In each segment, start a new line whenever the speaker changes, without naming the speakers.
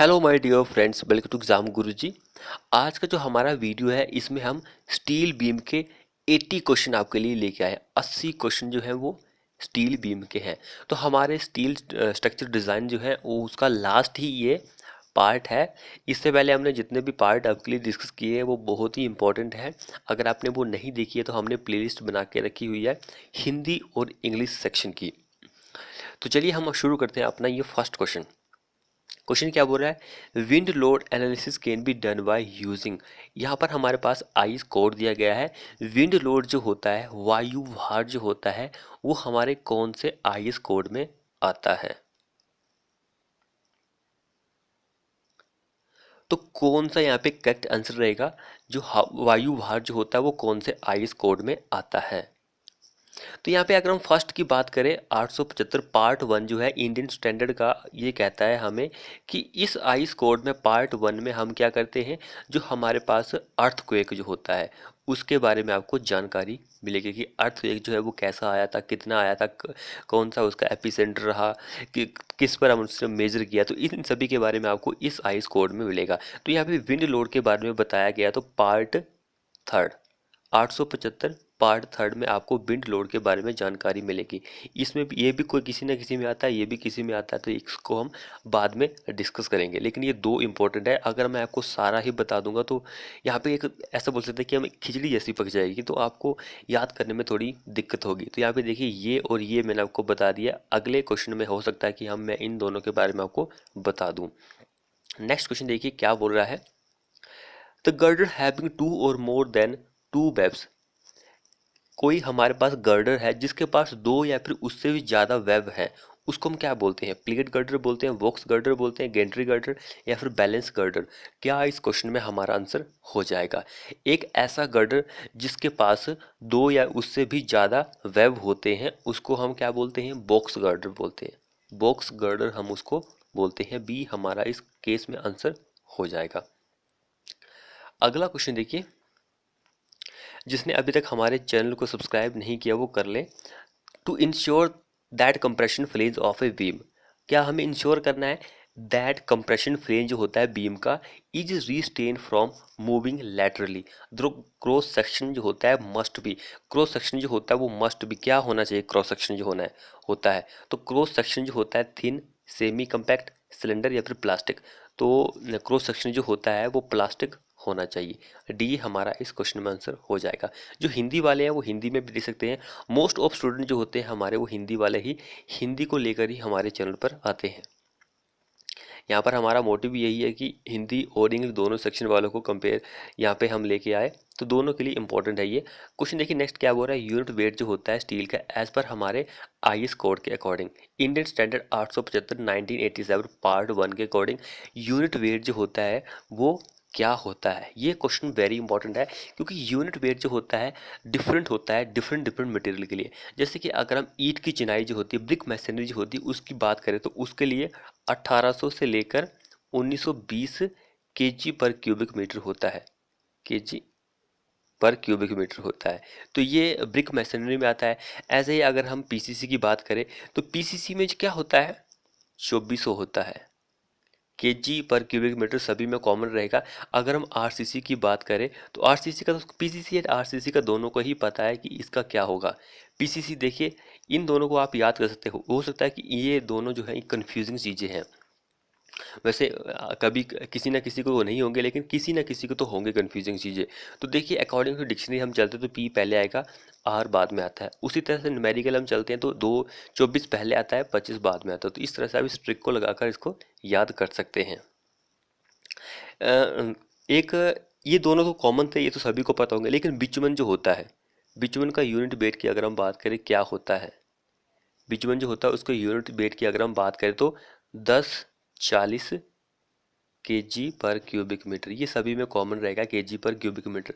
Hello my dear friends, welcome to exam Guruji. आज का जो हमारा वीडियो है इसमें हम स्टील बीम के 80 क्वेश्चन आपके लिए लेके आए हैं। 80 क्वेश्चन जो है वो स्टील बीम के हैं। तो हमारे स्टील स्ट्रक्चर डिज़ाइन जो है वो उसका लास्ट ही ये पार्ट है। इससे पहले हमने जितने भी पार्ट आपके लिए डिस्कस किए हैं वो बहुत ही इंपॉर्टेंट है। अगर आपने वो नहीं देखी है तो हमने प्लेलिस्ट बना के रखी हुई है हिंदी और इंग्लिश सेक्शन की। तो चलिए हम शुरू करते हैं अपना ये फर्स्ट क्वेश्चन। क्वेश्चन क्या बोल रहा है, wind load analysis can be done by using. यहाँ पर हमारे पास आइस कोड दिया गया है। विंड लोड जो होता है, वायु भार जो होता है, वो हमारे कौन से आइस कोड में आता है। तो कौन सा यहाँ पे करेक्ट आंसर रहेगा, जो वायु भार जो होता है वो कौन से आइस कोड में आता है। तो यहाँ पे अगर हम फर्स्ट की बात करें, 875 पार्ट 1 जो है इंडियन स्टैंडर्ड का, ये कहता है हमें कि इस आइस कोड में पार्ट 1 में हम क्या करते हैं, जो हमारे पास अर्थक्वेक जो होता है उसके बारे में आपको जानकारी मिलेगी कि अर्थक्वेक जो है वो कैसा आया था, कितना आया था, कौन सा उसका एपिसेंटर रहा, कि किस पर हम उसने मेजर किया। तो इन सभी के बारे में आपको इस आइस कोड में मिलेगा। तो यहाँ पे विंड लोड के बारे में बताया गया, तो पार्ट थर्ड 875 पार्ट थर्ड में आपको विंड लोड के बारे में जानकारी मिलेगी। इसमें भी ये भी कोई किसी ना किसी में आता है, ये भी किसी में आता है, तो इसको हम बाद में डिस्कस करेंगे। लेकिन ये दो इंपॉर्टेंट है। अगर मैं आपको सारा ही बता दूंगा तो यहाँ पे एक ऐसा बोल सकते हैं कि हमें खिचड़ी जैसी पक जाएगी, तो आपको याद करने में थोड़ी दिक्कत होगी। तो यहाँ पे देखिए, ये और ये मैंने आपको बता दिया। अगले क्वेश्चन में हो सकता है कि मैं इन दोनों के बारे में आपको बता दूं। नेक्स्ट क्वेश्चन देखिए क्या बोल रहा है, द गर्डर हैविंग टू और मोर देन टू वेब्स। कोई हमारे पास गर्डर है जिसके पास दो या फिर उससे भी ज़्यादा वेब है, उसको हम क्या बोलते हैं। प्लेट गर्डर बोलते हैं, बॉक्स गर्डर बोलते हैं, गेंट्री गर्डर, या फिर बैलेंस गर्डर। क्या इस क्वेश्चन में हमारा आंसर हो जाएगा। एक ऐसा गर्डर जिसके पास दो या उससे भी ज़्यादा वेब होते हैं उसको हम क्या बोलते हैं, बॉक्स गर्डर बोलते हैं। बॉक्स गर्डर हम उसको बोलते हैं। बी हमारा इस केस में आंसर हो जाएगा। अगला क्वेश्चन देखिए, जिसने अभी तक हमारे चैनल को सब्सक्राइब नहीं किया वो कर ले। To ensure that compression flange of a beam. क्या हमें इंश्योर करना है दैट कंप्रेशन फ्लेंज जो होता है बीम का is restrained from moving laterally. Cross section जो होता है मस्ट बी, क्रॉस सेक्शन जो होता है वो मस्ट बी क्या होना चाहिए, क्रॉस सेक्शन जो होना है होता है, तो क्रॉस सेक्शन जो होता है थिन, सेमी कम्पैक्ट, सिलेंडर या फिर प्लास्टिक। तो क्रॉस सेक्शन जो होता है वो प्लास्टिक होना चाहिए। डी हमारा इस क्वेश्चन में आंसर हो जाएगा। जो हिंदी वाले हैं वो हिंदी में भी दे सकते हैं। मोस्ट ऑफ स्टूडेंट जो होते हैं हमारे वो हिंदी वाले ही हिंदी को लेकर ही हमारे चैनल पर आते हैं। यहाँ पर हमारा मोटिव यही है कि हिंदी और इंग्लिश दोनों सेक्शन वालों को कंपेयर यहाँ पे हम लेके आए, तो दोनों के लिए इंपॉर्टेंट है ये क्वेश्चन। देखिए नेक्स्ट क्या बोल रहा है, यूनिट वेट जो होता है स्टील का एज पर हमारे आईएस कोड के अकॉर्डिंग, इंडियन स्टैंडर्ड 875 1987 पार्ट 1 के अकॉर्डिंग यूनिट वेट जो होता है वो क्या होता है। ये क्वेश्चन वेरी इंपॉर्टेंट है क्योंकि यूनिट वेट जो होता है डिफरेंट होता है डिफरेंट डिफरेंट मटेरियल के लिए। जैसे कि अगर हम ईंट की चिनाई जो होती है, ब्रिक मैसनरी जो होती है उसकी बात करें तो उसके लिए 1800 से लेकर 1920 केजी पर क्यूबिक मीटर होता है, केजी पर क्यूबिक मीटर होता है। तो ये ब्रिक मैसनरी में आता है। ऐसे ही अगर हम पीसीसी की बात करें तो पीसीसी में क्या होता है, 2400 होता है। केजी पर क्यूबिक मीटर सभी में कॉमन रहेगा। अगर हम आरसीसी की बात करें तो आरसीसी का, तो पीसीसी और आरसीसी का दोनों को ही पता है कि इसका क्या होगा। पीसीसी देखिए, इन दोनों को आप याद कर सकते हो सकता है कि ये दोनों जो है कंफ्यूजिंग चीज़ें हैं। वैसे कभी किसी ना किसी को वो नहीं होंगे, लेकिन किसी ना किसी को तो होंगे कंफ्यूजिंग चीज़ें। तो देखिए अकॉर्डिंग टू डिक्शनरी हम चलते तो पी पहले आएगा, आर बाद में आता है। उसी तरह से न्यूमेरिकल हम चलते हैं तो 24 पहले आता है, 25 बाद में आता है। तो इस तरह से आप इस ट्रिक को लगाकर इसको याद कर सकते हैं। एक ये दोनों तो कॉमन थे, ये तो सभी को पता होंगे। लेकिन बिचुमन जो होता है, बिचुमन का यूनिट वेट की अगर हम बात करें क्या होता है, बिचुमन जो होता है उसके यूनिट वेट की अगर हम बात करें तो 1040 केजी पर क्यूबिक मीटर। ये सभी में कॉमन रहेगा, केजी पर क्यूबिक मीटर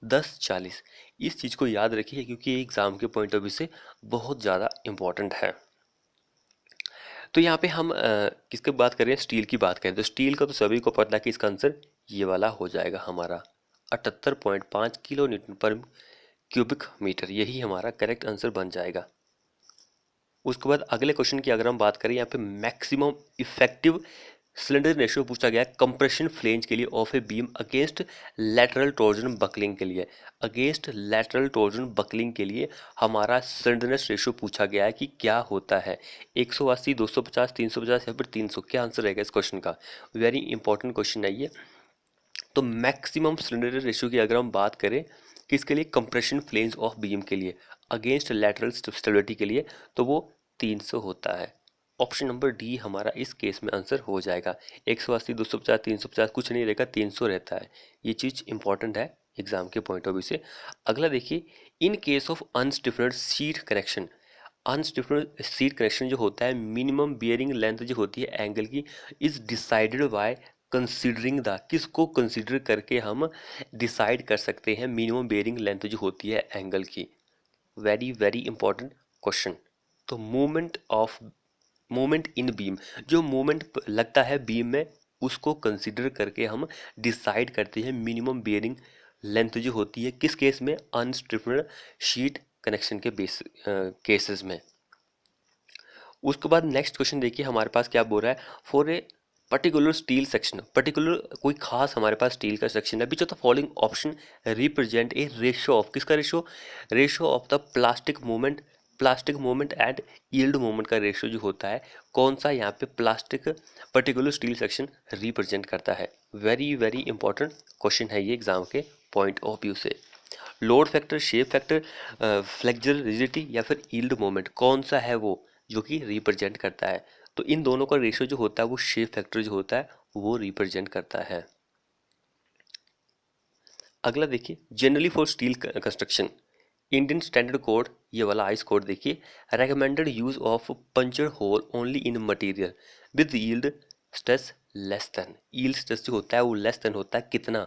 1040। इस चीज़ को याद रखिए क्योंकि ये एग्जाम के पॉइंट ऑफ व्यू से बहुत ज़्यादा इंपॉर्टेंट है। तो यहाँ पे हम किसकी बात करें, स्टील की बात करें तो स्टील का तो सभी को पता है कि इसका आंसर ये वाला हो जाएगा हमारा 78.5 किलो न्यूटन पर क्यूबिक मीटर। यही हमारा करेक्ट आंसर बन जाएगा। उसके बाद अगले क्वेश्चन की अगर हम बात करें, यहाँ पे मैक्सिमम इफेक्टिव स्लेंडर रेशियो पूछा गया कंप्रेशन फ्लेंज के लिए of a beam against lateral torsion buckling के लिए। अगेंस्ट लैटरल टॉर्जन बकलिंग के लिए हमारा स्लेंडरनेस रेशियो पूछा गया है कि क्या होता है, 180, 250, 350 या फिर 300। क्या आंसर रहेगा इस क्वेश्चन का? वेरी इंपॉर्टेंट क्वेश्चन है ये। तो मैक्सिमम स्लेंडरनेस रेशियो की अगर हम बात करें किसके लिए, कंप्रेशन फ्लेंज ऑफ बीम के लिए अगेंस्ट लैटरल स्टेबिलिटी के लिए, तो वो 300 होता है। ऑप्शन नंबर डी हमारा इस केस में आंसर हो जाएगा। 180, 250, 350 कुछ नहीं रहेगा, 300 रहता है। ये चीज़ इंपॉर्टेंट है एग्जाम के पॉइंट ऑफ व्यू से। अगला देखिए, in case of unstiffened seat connection. Unstiffened seat connection जो होता है, मिनिमम बियरिंग लेंथ जो होती है एंगल की is decided by considering the, किसको कंसीडर करके हम डिसाइड कर सकते हैं मिनिमम बेयरिंग लेंथ जो होती है एंगल की। Very very important question. तो मूवमेंट इन बीम, जो मूवमेंट लगता है बीम में उसको कंसीडर करके हम डिसाइड करते हैं मिनिमम बेयरिंग लेंथ जो होती है किस केस में, अनस्टिफनेड शीट कनेक्शन के केसेस में। उसके बाद नेक्स्ट क्वेश्चन देखिए हमारे पास क्या बोल रहा है, for a particular steel section, particular कोई खास हमारे पास स्टील का सेक्शन है, which of the following option represent a ratio of, किसका ratio, ratio of the plastic movement and yield movement का रेशियो जो होता है, कौन सा यहाँ पे plastic particular steel section represent करता है। वेरी वेरी इंपॉर्टेंट क्वेश्चन है ये एग्जाम के पॉइंट ऑफ व्यू से। Load factor, shape factor, flexor rigidity या फिर यील्ड मोमेंट, कौन सा है वो जो कि रिप्रेजेंट करता है। तो इन दोनों का रेशियो जो होता है वो शेप फैक्टर जो होता है वो रिप्रेजेंट करता है। अगला देखिए, generally for steel construction Indian standard code, ये वाला आइस कोड देखिए, recommended use of punched hole only in material with yield stress less than, yield stress जो होता है वो लेस देन होता है कितना,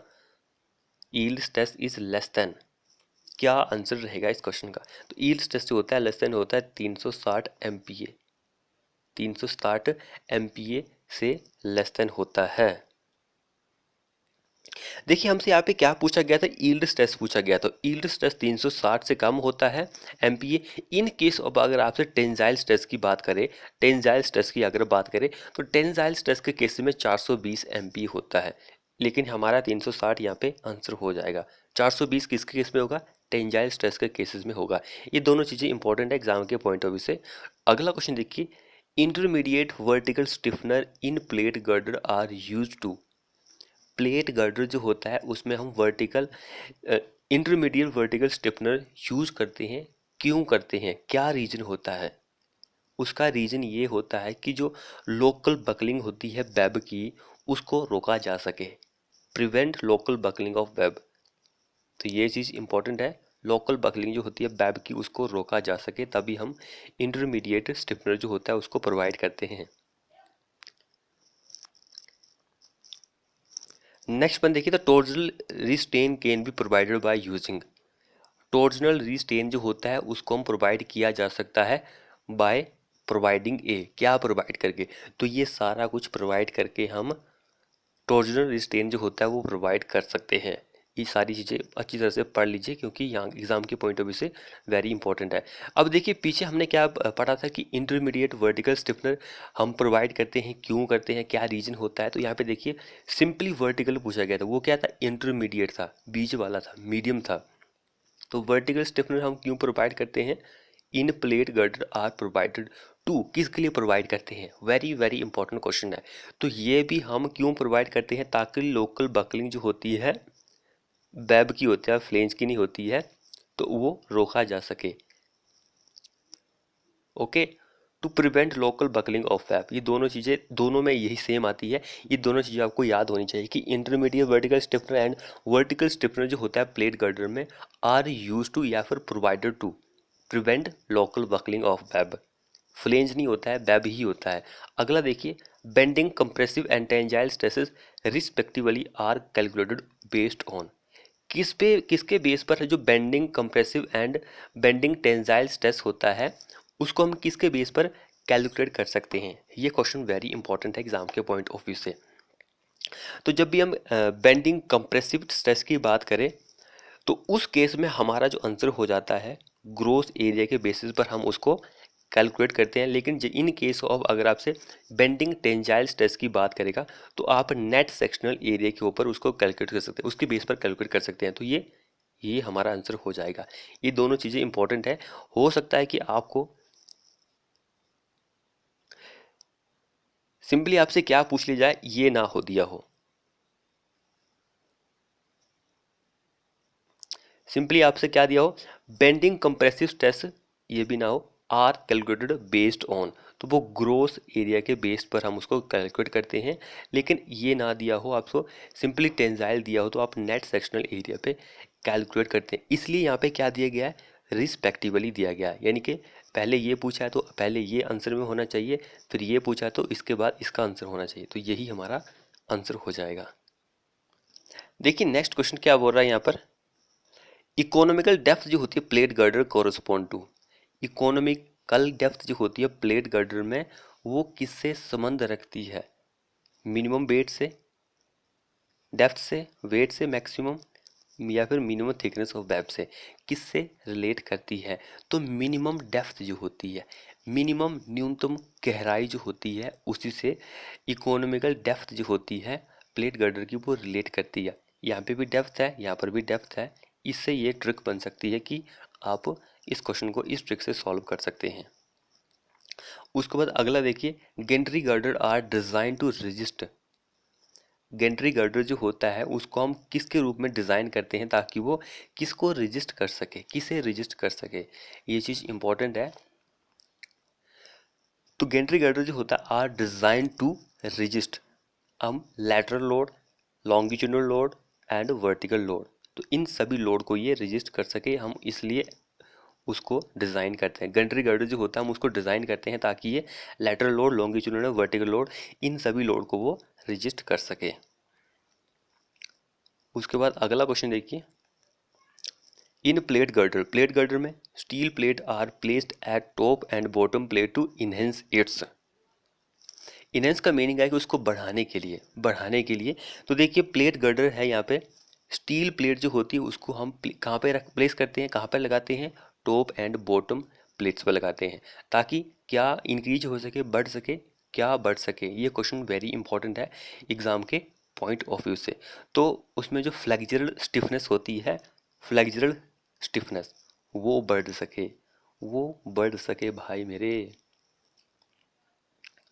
yield stress is less than, क्या आंसर रहेगा इस क्वेश्चन का। तो यील्ड स्ट्रेस जो होता है लेस देन होता है 360 एमपीए, 360 एमपीए से लेस देन होता है। देखिए हमसे यहाँ पे क्या पूछा गया था, यील्ड स्ट्रेस पूछा गया, तो यील्ड स्ट्रेस 360 से कम होता है एमपीए। इन केस अब अगर आपसे टेंजाइल स्ट्रेस की बात करें, टेंजाइल स्ट्रेस की अगर बात करें तो टेंजाइल स्ट्रेस के केस में 420 एमपीए होता है, लेकिन हमारा 360 यहाँ पे आंसर हो जाएगा। 420 किसके केस में होगा, टेंजाइल स्ट्रेस के केसेस में होगा। ये दोनों चीज़ें इंपॉर्टेंट है एग्जाम के पॉइंट ऑफ व्यू से। अगला क्वेश्चन देखिए, intermediate vertical stiffener in plate girder are use to, plate girder जो होता है उसमें हम vertical intermediate vertical stiffener use करते हैं, क्यों करते हैं, क्या रीजन होता है। उसका रीजन ये होता है कि जो लोकल बकलिंग होती है वेब की उसको रोका जा सके, prevent local buckling of web. तो ये चीज़ इंपॉर्टेंट है, लोकल बकलिंग जो होती है वेब की उसको रोका जा सके, तभी हम इंटरमीडिएट स्टिफनर जो होता है उसको प्रोवाइड करते हैं। नेक्स्ट वन देखिए, तो torsional restraint can be provided by using, torsional restraint जो होता है उसको हम प्रोवाइड किया जा सकता है बाय प्रोवाइडिंग ए, क्या प्रोवाइड करके, तो ये सारा कुछ प्रोवाइड करके हम टॉर्जनल रिस्टेन जो होता है वो प्रोवाइड कर सकते हैं। ये सारी चीज़ें अच्छी तरह से पढ़ लीजिए क्योंकि यहाँ एग्जाम के पॉइंट ऑफ व्यू से वेरी इंपॉर्टेंट है। अब देखिए पीछे हमने क्या पढ़ा था कि इंटरमीडिएट वर्टिकल स्टिफनर हम प्रोवाइड करते हैं, क्यों करते हैं, क्या रीजन होता है। तो यहाँ पे देखिए सिंपली वर्टिकल पूछा गया था, वो क्या था, इंटरमीडिएट था, बीच वाला था, मीडियम था। तो वर्टिकल स्टिफनर हम क्यों प्रोवाइड करते हैं, in plate girder are provided to, किसके लिए प्रोवाइड करते हैं, वेरी वेरी इंपॉर्टेंट क्वेश्चन है। तो ये भी हम क्यों प्रोवाइड करते हैं, ताकि लोकल बकलिंग जो होती है वेब की होती है, फ्लेंज की नहीं होती है, तो वो रोका जा सके। Okay, to prevent local buckling of web, ये दोनों चीज़ें दोनों में यही सेम आती है, ये दोनों चीज़ें आपको याद होनी चाहिए कि intermediate vertical stiffener and vertical stiffener जो होता है प्लेट गर्डर में आर यूज टू या फिर provided to prevent local buckling of web, flange नहीं होता है, वेब ही होता है। अगला देखिए, bending compressive and tensile stresses respectively are calculated based on, किस पे किसके बेस पर है, जो bending compressive and bending tensile stress होता है उसको हम किसके बेस पर कैलकुलेट कर सकते हैं। ये क्वेश्चन वेरी इंपॉर्टेंट है एग्जाम के पॉइंट ऑफ व्यू से। तो जब भी हम बेंडिंग कंप्रेसिव स्ट्रेस की बात करें तो उस केस में हमारा जो आंसर हो जाता है ग्रोस एरिया के बेसिस पर हम उसको कैलकुलेट करते हैं, लेकिन इन केस ऑफ अगर आपसे बेंडिंग टेंजाइल स्ट्रेस की बात करेगा तो आप नेट सेक्शनल एरिया के ऊपर उसको कैलकुलेट कर सकते हैं, उसके बेस पर कैलकुलेट कर सकते हैं। तो ये हमारा आंसर हो जाएगा। ये दोनों चीज़ें इंपॉर्टेंट है। हो सकता है कि आपको सिंपली आपसे क्या पूछ लिया जाए ये ना हो दिया हो, सिंपली आपसे क्या दिया हो, बेंडिंग कंप्रेसिव स्ट्रेस, ये भी ना हो, आर कैलकुलेटेड बेस्ड ऑन, तो वो ग्रोस एरिया के बेस पर हम उसको कैलकुलेट करते हैं। लेकिन ये ना दिया हो आपको, सिंपली टेंजाइल दिया हो तो आप नेट सेक्शनल एरिया पे कैलकुलेट करते हैं। इसलिए यहाँ पे क्या दिया गया है, रिस्पेक्टिवली दिया गया है, यानी कि पहले ये पूछा है तो पहले ये आंसर में होना चाहिए, फिर ये पूछा है तो इसके बाद इसका आंसर होना चाहिए, तो यही हमारा आंसर हो जाएगा। देखिए नेक्स्ट क्वेश्चन क्या बोल रहा है यहाँ पर, इकोनॉमिकल डेप्थ जो होती है plate girder correspond to, economical depth जो होती है प्लेट गर्डर में वो किससे संबंध रखती है, मिनिमम वेट से, डेप्थ से, वेट से मैक्सिमम, या फिर मिनिमम थिकनेस ऑफ वेब से, किससे रिलेट करती है। तो मिनिमम डेप्थ जो होती है, मिनिमम न्यूनतम गहराई जो होती है उसी से इकोनॉमिकल डेप्थ जो होती है प्लेट गर्डर की वो रिलेट करती है। यहाँ पे भी डेप्थ है, यहाँ पर भी डेप्थ है, इससे ये ट्रिक बन सकती है कि आप इस क्वेश्चन को इस ट्रिक से सॉल्व कर सकते हैं। उसके बाद अगला देखिए, gantry girder are design to resist, gantry girder जो होता है उसको हम किसके रूप में डिज़ाइन करते हैं ताकि वो किसको रजिस्ट कर सके, किसे रजिस्ट कर सके, ये चीज़ इंपॉर्टेंट है। तो गेंट्री गर्डर जो होता है आर डिज़ाइन टू रजिस्ट हम lateral load, longitudinal load and vertical load, तो इन सभी लोड को ये रजिस्ट कर सके, हम इसलिए उसको डिज़ाइन करते हैं। गंट्री गर्डर जो होता है हम उसको डिज़ाइन करते हैं ताकि ये lateral load, longitudinal, vertical load, इन सभी लोड को वो रजिस्ट कर सके। उसके बाद अगला क्वेश्चन देखिए, इन प्लेट गर्डर में steel plate are placed at top and bottom plate to enhance its, enhance का मीनिंग है कि उसको बढ़ाने के लिए। तो देखिए प्लेट गर्डर है यहाँ पे, स्टील प्लेट जो होती है उसको हम कहाँ पे रख प्लेस करते हैं, कहाँ पे लगाते हैं, टॉप एंड बॉटम प्लेट्स पर लगाते हैं ताकि क्या इंक्रीज हो सके, बढ़ सके, क्या बढ़ सके। ये क्वेश्चन वेरी इंपॉर्टेंट है एग्जाम के पॉइंट ऑफ व्यू से। तो उसमें जो फ्लेक्सुरल स्टिफनेस होती है, फ्लेक्सुरल स्टिफनेस, वो बढ़ सके, वो बढ़ सके भाई मेरे।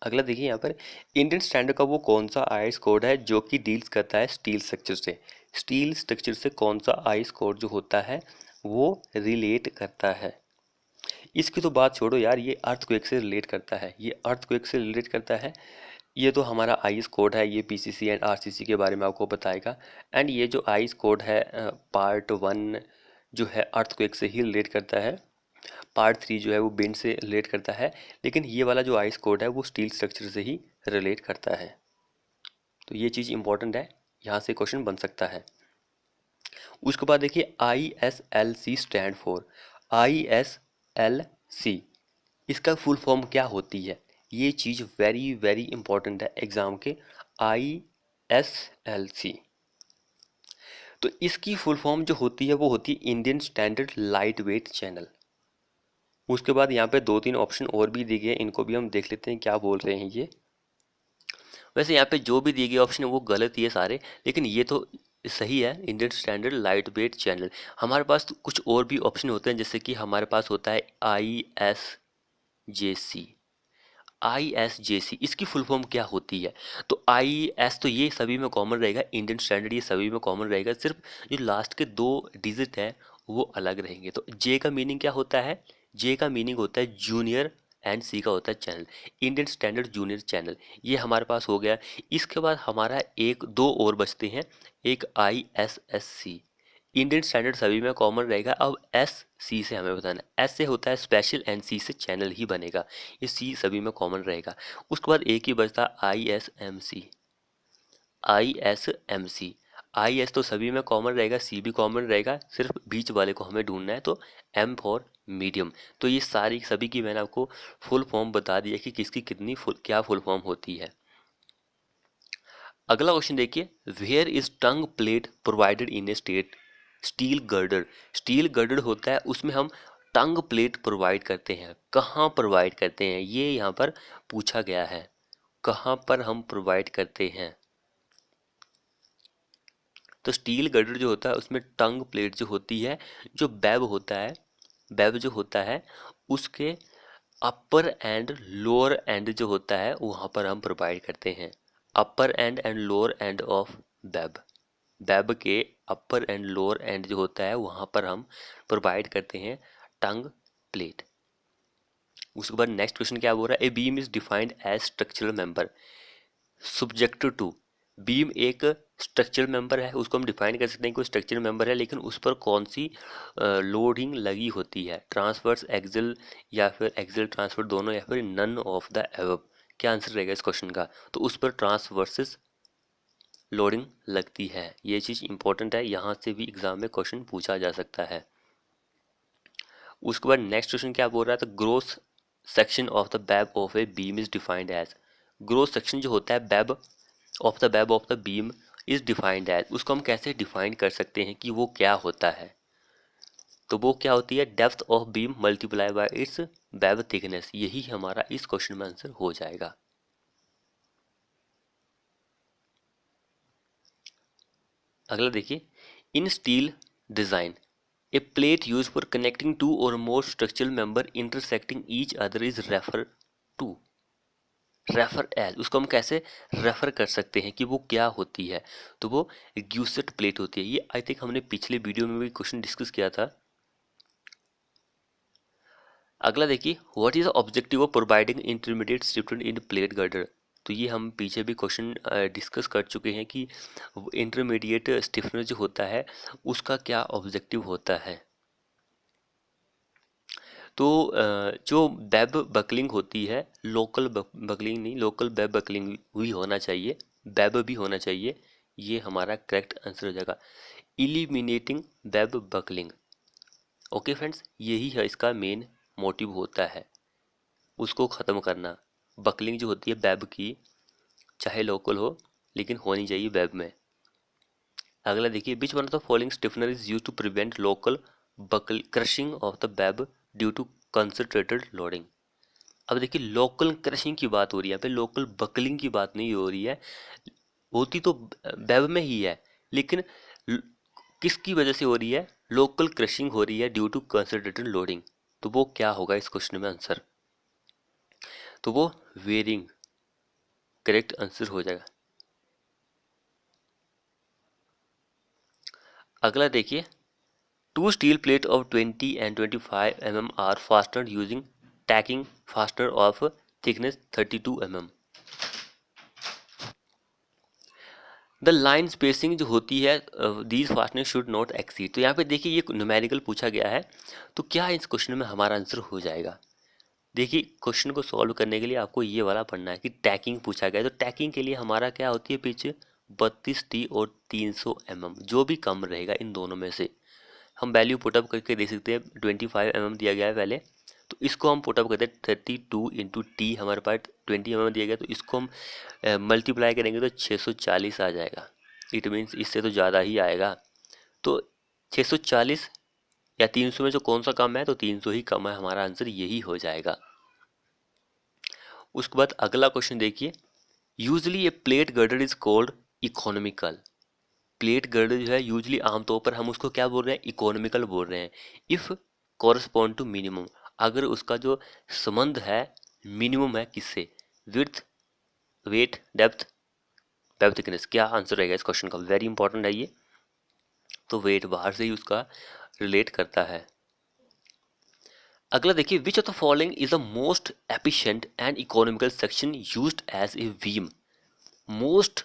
अगला देखिए यहाँ पर, इंडियन स्टैंडर्ड का वो कौन सा आईएस कोड है जो कि डील्स करता है स्टील स्ट्रक्चर से, स्टील स्ट्रक्चर से कौन सा आईएस कोड जो होता है वो रिलेट करता है। इसकी तो बात छोड़ो यार, ये अर्थक्वेक से रिलेट करता है, ये अर्थक्वेक से रिलेट करता है। ये तो हमारा आईएस कोड है, ये पीसीसी एंड आरसीसी के बारे में आपको बताएगा। एंड ये जो आईएस कोड है पार्ट 1 जो है अर्थक्वेक से ही रिलेट करता है, पार्ट 3 जो है वो विंड से रिलेट करता है, लेकिन ये वाला जो आईएस कोड है वो स्टील स्ट्रक्चर से ही रिलेट करता है। तो ये चीज़ इंपॉर्टेंट है, यहाँ से क्वेश्चन बन सकता है। उसके बाद देखिए ISLC स्टैंड फॉर, ISLC इसका फुल फॉर्म क्या होती है, ये चीज़ वेरी वेरी इंपॉर्टेंट है एग्जाम के। ISLC, तो इसकी फुल फॉर्म जो होती है वो होती है Indian standard light weight channel. उसके बाद यहाँ पे 2-3 ऑप्शन और भी दिए गए, इनको भी हम देख लेते हैं क्या बोल रहे हैं ये। वैसे यहाँ पे जो भी दिए गए ऑप्शन है वो गलत ही है सारे, लेकिन ये तो सही है, Indian standard light weight channel. हमारे पास तो कुछ और भी ऑप्शन होते हैं, जैसे कि हमारे पास होता है ISJC, ISJC इसकी फुल फॉर्म क्या होती है। तो IS तो ये सभी में कॉमन रहेगा, इंडियन स्टैंडर्ड ये सभी में कॉमन रहेगा, सिर्फ जो लास्ट के 2 डिजिट हैं वो अलग रहेंगे। तो जे का मीनिंग क्या होता है, जे का मीनिंग होता है जूनियर एंड सी का होता है channel, Indian standard junior channel, ये हमारे पास हो गया। इसके बाद हमारा एक दो और बचते हैं, एक ISSC, इंडियन स्टैंडर्ड सभी में कॉमन रहेगा। अब एस सी से हमें बताना, एस से होता है स्पेशल एंड सी से चैनल ही बनेगा, ये सी सभी में कॉमन रहेगा। उसके बाद एक ही बचता ISMC, ISMC, IS तो सभी में कॉमन रहेगा, सी भी कॉमन रहेगा, सिर्फ बीच वाले को हमें ढूंढना है, तो M फॉर मीडियम। तो ये सारी सभी की मैंने आपको फुल फॉर्म बता दिया कि किसकी कितनी क्या फुल फॉर्म होती है। अगला क्वेश्चन देखिए, where is tongue plate provided in a state steel girder, steel girder होता है उसमें हम टंग प्लेट प्रोवाइड करते हैं, कहाँ प्रोवाइड करते हैं, ये यहाँ पर पूछा गया है, कहाँ पर हम प्रोवाइड करते हैं। तो स्टील गर्डर जो होता है उसमें टंग प्लेट जो होती है, जो वेब होता है, वेब जो होता है उसके अपर एंड लोअर एंड जो होता है वहाँ पर हम प्रोवाइड करते हैं। Upper end end lower end of web, web के अपर एंड लोअर एंड जो होता है वहाँ पर हम प्रोवाइड करते हैं टंग प्लेट। उसके बाद नेक्स्ट क्वेश्चन क्या बोल रहा है, a beam is defined as structural member subject to. Beam एक स्ट्रक्चरल मेंबर है, उसको हम डिफाइन कर सकते हैं कोई स्ट्रक्चरल मेंबर है, लेकिन उस पर कौन सी लोडिंग लगी होती है, ट्रांसवर्स एक्सिल या फिर एक्सिल ट्रांसफर दोनों, या फिर नन ऑफ द एबव। क्या आंसर रहेगा इस क्वेश्चन का, तो उस पर ट्रांसवर्सेस लोडिंग लगती है। ये चीज़ इंपॉर्टेंट है, यहाँ से भी एग्जाम में क्वेश्चन पूछा जा सकता है। उसके बाद नेक्स्ट क्वेश्चन क्या बोल रहा है, तो gross section of the web of a beam is defined as. Gross section जो होता है web of the beam is defined as, उसको हम कैसे डिफाइन कर सकते हैं कि वो क्या होता है, तो वो क्या होती है, depth of beam multiply by it's web thickness. यही हमारा इस क्वेश्चन में आंसर हो जाएगा। अगला देखिए, in steel design a plate use for connecting two और more structural member intersecting each other is refer to. Refer as, उसको हम कैसे रेफर कर सकते हैं कि वो क्या होती है, तो वो ग्यूसेट प्लेट होती है। ये आई थिंक हमने पिछले वीडियो में भी क्वेश्चन डिस्कस किया था। अगला देखिए, what is the objective of providing intermediate stiffness in plate girder. तो ये हम पीछे भी क्वेश्चन डिस्कस कर चुके हैं कि इंटरमीडिएट स्टिफनेस जो होता है उसका क्या ऑब्जेक्टिव होता है। तो जो वेब बकलिंग होती है, लोकल बकलिंग नहीं, लोकल वेब बकलिंग भी होना चाहिए, वेब भी होना चाहिए, ये हमारा करेक्ट आंसर हो जाएगा। Eliminating web buckling. Okay friends, यही है इसका मेन मोटिव होता है, उसको ख़त्म करना। बकलिंग जो होती है वेब की, चाहे लोकल हो लेकिन होनी चाहिए वेब में। अगला देखिए, which one of the following stiffener is use to prevent local buckle crushing of the web due to concentrated loading. अब देखिए, लोकल क्रशिंग की बात हो रही है, यहाँ पे लोकल बकलिंग की बात नहीं हो रही है, होती तो वेब में ही है, लेकिन किसकी वजह से हो रही है, लोकल क्रशिंग हो रही है ड्यू टू कंसंट्रेटेड लोडिंग। तो वो क्या होगा इस क्वेश्चन में आंसर, तो वो वेयरिंग करेक्ट आंसर हो जाएगा। अगला देखिए, two steel plate of 20 and 25 mm are fastener using tacking fastener of thickness 32 mm। The line spacing जो होती है these fastener should not exceed. तो यहाँ पे देखिए ये न्यूमेरिकल पूछा गया है, तो क्या इस क्वेश्चन में हमारा आंसर हो जाएगा। देखिए, क्वेश्चन को सॉल्व करने के लिए आपको ये वाला पढ़ना है कि टैकिंग पूछा गया है, तो टैकिंग के लिए हमारा क्या होती है पिच 32T और 300 mm, जो भी कम रहेगा इन दोनों में से हम वैल्यू पुटअप करके दे सकते हैं। 25 mm दिया गया है पहले, तो इसको हम पुटअप करते हैं 32 इंटू टी, हमारे पास 20 mm दिया गया, तो इसको हम मल्टीप्लाई करेंगे तो 640 आ जाएगा। इट मीन्स इससे तो ज़्यादा ही आएगा, तो 640 या 300 में जो कौन सा कम है, तो 300 ही कम है, हमारा आंसर यही हो जाएगा। उसके बाद अगला क्वेश्चन देखिए, usually a plate girder is called economical. Plate girder जो है यूजली आमतौर पर हम उसको क्या बोल रहे हैं, इकोनॉमिकल बोल रहे हैं। इफ़ कॉरस्पॉन्ड टू मिनिमम, अगर उसका जो संबंध है मिनिमम है किससे, width, weight, depth, web thickness. क्या आंसर रहेगा इस क्वेश्चन का, वेरी इंपॉर्टेंट है ये, तो वेट बाहर से ही उसका रिलेट करता है। अगला देखिए, which of the following is the most efficient and economical section used as a beam. Most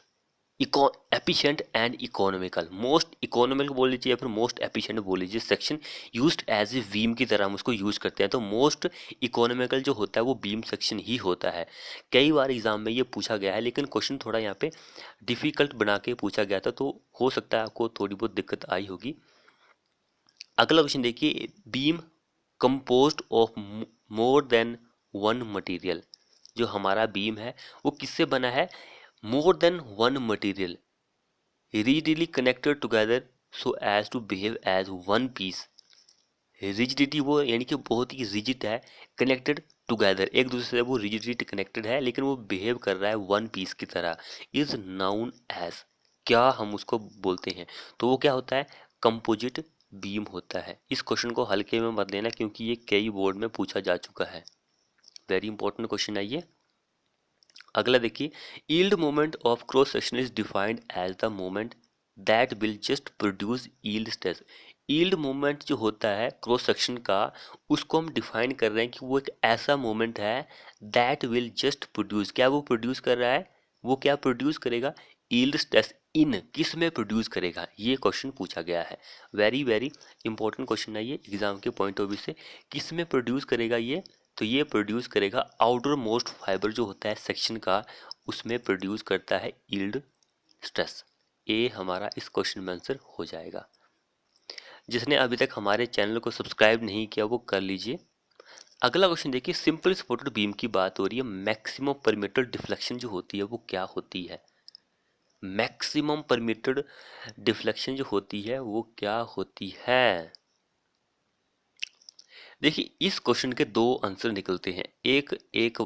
efficient and economical, most economical बोल लीजिए या फिर मोस्ट एफिशिएंट बोल लीजिए, section used as a beam की तरह हम उसको यूज करते हैं, तो मोस्ट इकोनॉमिकल जो होता है वो बीम सेक्शन ही होता है। कई बार एग्जाम में ये पूछा गया है, लेकिन क्वेश्चन थोड़ा यहाँ पे डिफिकल्ट बना के पूछा गया था, तो हो सकता है आपको थोड़ी बहुत दिक्कत आई होगी। अगला क्वेश्चन देखिए, beam composed of more than one material. जो हमारा बीम है वो किससे बना है, more than one material, readily connected together so as to behave as one piece, rigidity वो यानी कि बहुत ही रिजिड है, कनेक्टेड टुगेदर, एक दूसरे से वो रिजिडिटी कनेक्टेड है लेकिन वो बिहेव कर रहा है वन पीस की तरह, इज नाउन एज, क्या हम उसको बोलते हैं? तो वो क्या होता है? कंपोजिट बीम होता है। इस क्वेश्चन को हल्के में मत लेना क्योंकि ये कई बोर्ड में पूछा जा चुका है, वेरी इंपॉर्टेंट क्वेश्चन है ये। अगला देखिए, yield moment of cross section is defined as the moment that will just produce yield stress. Yield moment जो होता है क्रॉस सेक्शन का, उसको हम डिफाइन कर रहे हैं कि वो एक ऐसा मोमेंट है दैट विल जस्ट प्रोड्यूस, क्या वो प्रोड्यूस कर रहा है? वो क्या प्रोड्यूस करेगा? Yield stress. इन किस में प्रोड्यूस करेगा, ये क्वेश्चन पूछा गया है। वेरी वेरी इंपॉर्टेंट क्वेश्चन है ये एग्जाम के पॉइंट ऑफ व्यू से। किस में प्रोड्यूस करेगा ये? तो ये प्रोड्यूस करेगा आउटर मोस्ट फाइबर जो होता है सेक्शन का, उसमें प्रोड्यूस करता है यील्ड स्ट्रेस। ए हमारा इस क्वेश्चन में आंसर हो जाएगा। जिसने अभी तक हमारे चैनल को सब्सक्राइब नहीं किया वो कर लीजिए। अगला क्वेश्चन देखिए, सिंपल सपोर्टेड बीम की बात हो रही है, मैक्सिमम परमिटेड डिफ्लेक्शन जो होती है वो क्या होती है? मैक्सिमम परमिटेड डिफ्लेक्शन जो होती है वो क्या होती है? देखिए इस क्वेश्चन के दो आंसर निकलते हैं, एक एक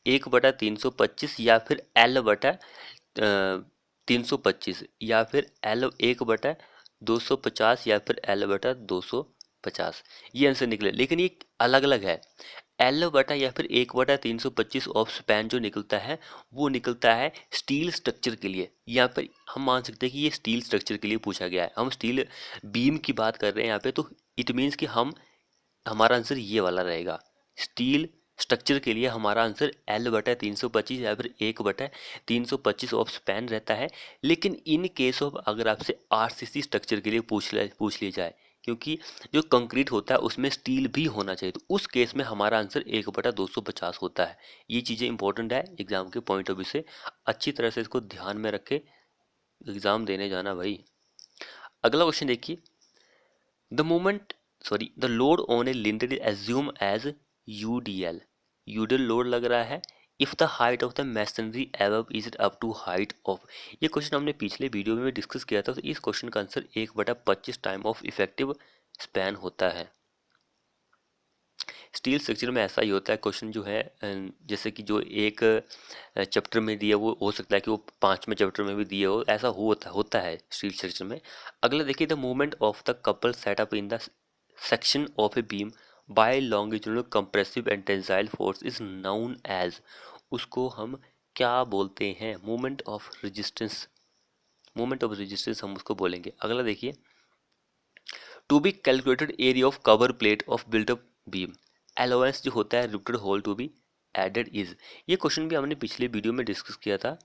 1/325 या फिर L/325 या फिर L1/250 या फिर L/250, ये आंसर निकले। लेकिन ये अलग अलग है। L बटा या फिर 1/325 ऑफ स्पैन जो निकलता है वो निकलता है स्टील स्ट्रक्चर के लिए। यहाँ पर हम मान सकते हैं कि ये स्टील स्ट्रक्चर के लिए पूछा गया है, हम स्टील बीम की बात कर रहे हैं यहाँ पे, तो इट मीन्स कि हमारा आंसर ये वाला रहेगा। स्टील स्ट्रक्चर के लिए हमारा आंसर L/325 या फिर 1/325 ऑफ स्पैन रहता है। लेकिन इन केस ऑफ अगर आपसे RCC स्ट्रक्चर के लिए पूछ लिया जाए, क्योंकि जो कंक्रीट होता है उसमें स्टील भी होना चाहिए, तो उस केस में हमारा आंसर 1/250 होता है। ये चीज़ें इंपॉर्टेंट है एग्जाम के पॉइंट ऑफ व्यू से, अच्छी तरह से इसको ध्यान में रखे एग्जाम देने जाना भाई। अगला क्वेश्चन देखिए, the load on a lintel is assume as UDL। UDL load लग रहा है if the height of the masonry above is up to height of. ये क्वेश्चन हमने पिछले वीडियो में डिस्कस किया था, तो इस क्वेश्चन का answer 1/25 time of effective span होता है। स्टील स्ट्रक्चर में ऐसा ही होता है, क्वेश्चन जो है जैसे कि जो एक चैप्टर में दिया वो हो सकता है कि वो 5वें चैप्टर में भी दिए हो, ऐसा होता है स्टील स्ट्रक्चर में। अगला देखिए, the movement of the couple setup in the section of a beam by longitudinal compressive and tensile force is known as, उसको हम क्या बोलते हैं? Movement of resistance, movement of resistance हम उसको बोलेंगे। अगला देखिए, to be calculated area of cover plate of builtup beam, allowance जो होता है rivetted hole to be added is. ये क्वेश्चन भी हमने पिछले वीडियो में डिस्कस किया था।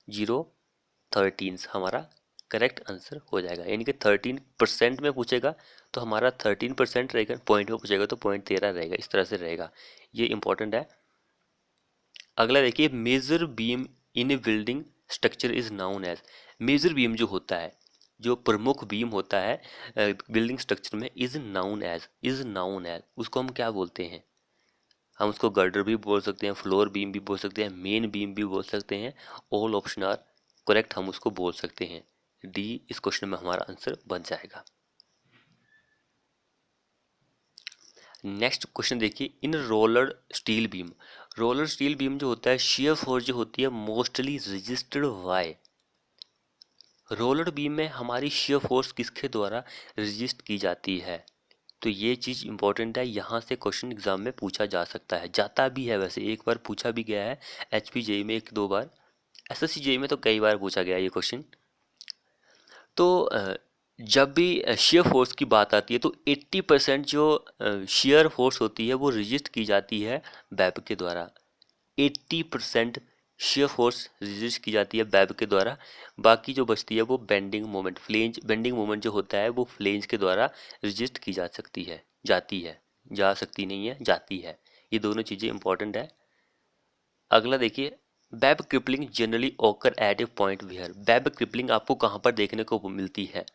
0.13 हमारा करेक्ट आंसर हो जाएगा, यानी कि 13% में पूछेगा तो हमारा 13% रहेगा, पॉइंट में पूछेगा तो 0.13 रहेगा, इस तरह से रहेगा, ये इंपॉर्टेंट है। अगला देखिए, major beam in a building structure is known as. Major beam जो होता है, जो प्रमुख बीम होता है बिल्डिंग स्ट्रक्चर में, इज नाउन एज उसको हम क्या बोलते हैं? हम उसको गर्डर भी बोल सकते हैं, फ्लोर बीम भी बोल सकते हैं, मेन बीम भी बोल सकते हैं, ऑल ऑप्शन आर करेक्ट, हम उसको बोल सकते हैं। डी इस क्वेश्चन में हमारा आंसर बन जाएगा। नेक्स्ट क्वेश्चन देखिए, in roller steel beam, roller steel beam जो होता है शियर फोर्स जो होती है mostly registered by, roller beam में हमारी शियर फोर्स किसके द्वारा रजिस्ट की जाती है? तो ये चीज़ इंपॉर्टेंट है, यहाँ से क्वेश्चन एग्जाम में पूछा जा सकता है, जाता भी है, वैसे एक बार पूछा भी गया है HPJE में, एक दो बार, SSC JEE में तो कई बार पूछा गया है ये क्वेश्चन। तो जब भी शेयर फोर्स की बात आती है तो 80% जो शेयर फोर्स होती है वो रजिस्ट की जाती है वेब के द्वारा। 80% शेयर फोर्स रजिस्ट की जाती है वेब के द्वारा, बाकी जो बचती है वो bending moment, flange bending moment जो होता है वो फ्लेंज के द्वारा रजिस्ट की जा सकती है, जाती है, जा सकती नहीं है, जाती है। ये दोनों चीज़ें इंपॉर्टेंट है। अगला देखिए, web crippling generally occur at a point where, web crippling आपको कहाँ पर देखने को मिलती है?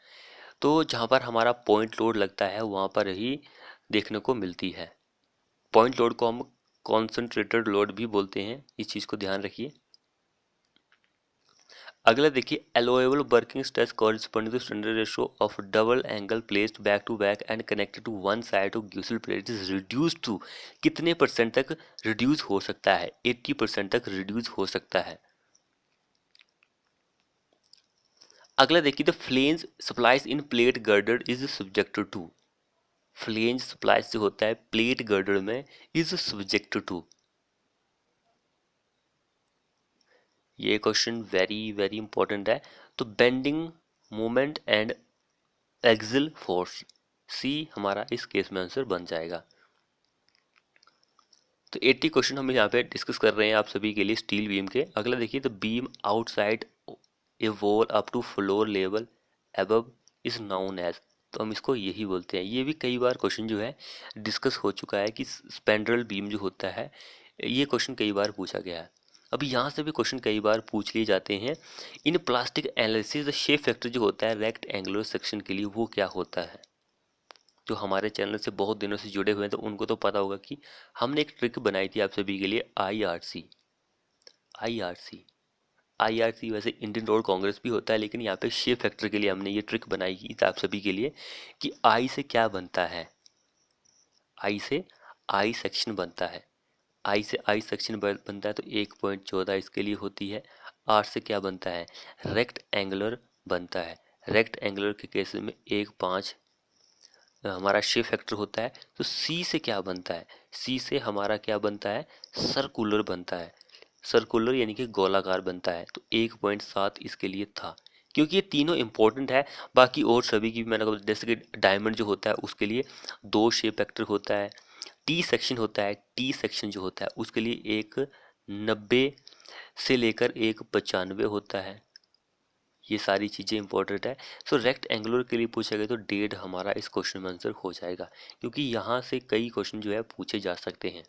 तो जहाँ पर हमारा पॉइंट लोड लगता है वहाँ पर ही देखने को मिलती है। पॉइंट लोड को हम कॉन्सेंट्रेटेड लोड भी बोलते हैं, इस चीज़ को ध्यान रखिए। अगला देखिए, allowable working stress corresponding to standard ratio of double angle placed back to back and connected to one side of gusset plate is reduce to, कितने परसेंट तक रिड्यूस हो सकता है? 80% तक रिड्यूस हो सकता है। अगला देखिए, the flange splices in plate girder is subjected to, flange splices जो होता है प्लेट गर्डर में इज सब्जेक्टेड टू, ये क्वेश्चन वेरी वेरी इंपॉर्टेंट है। तो bending moment and axial force, see हमारा इस केस में आंसर बन जाएगा। तो 80 क्वेश्चन हम यहाँ पे डिस्कस कर रहे हैं आप सभी के लिए स्टील बीम के। अगला देखिए, the beam outside a wall up to floor level above is known as, तो हम इसको यही बोलते हैं। ये भी कई बार क्वेश्चन जो है डिस्कस हो चुका है कि स्पैंड्रल बीम जो होता है, ये क्वेश्चन कई बार पूछा गया है। अभी यहाँ से भी क्वेश्चन कई बार पूछ लिए जाते हैं। इन plastic analysis the shape factor जो होता है रेक्ट एंगुलर सेक्शन के लिए वो क्या होता है? जो हमारे चैनल से बहुत दिनों से जुड़े हुए हैं तो उनको तो पता होगा कि हमने एक ट्रिक बनाई थी आप सभी के लिए, आईआरसी। आईआरसी आईआरसी वैसे इंडियन रोड कांग्रेस भी होता है, लेकिन यहाँ पे शेप फैक्टर के लिए हमने ये ट्रिक बनाई थी आप सभी के लिए कि आई से क्या बनता है, आई से आई सेक्शन बनता है, आई से आई सेक्शन बनता है तो 1.14 इसके लिए होती है। आर से क्या बनता है? रेक्ट एंगुलर बनता है, रेक्ट एंगुलर के केस में 1.5 हमारा शेप फैक्टर होता है। तो सी से क्या बनता है? सी से हमारा क्या बनता है? सर्कुलर बनता है, सर्कुलर यानी कि गोलाकार बनता है। तो 1.7 इसके लिए था, क्योंकि ये तीनों इंपॉर्टेंट है। बाकी और सभी की मैंने कहा, जैसे कि डायमंड जो होता है उसके लिए 2 शेप फैक्टर होता है, टी सेक्शन होता है, टी सेक्शन जो होता है उसके लिए एक 90 से लेकर एक 95 होता है। ये सारी चीज़ें इंपॉर्टेंट है। सो रेक्ट एंगुलर के लिए पूछा गया तो 1.5 हमारा इस क्वेश्चन में आंसर हो जाएगा, क्योंकि यहाँ से कई क्वेश्चन जो है पूछे जा सकते हैं।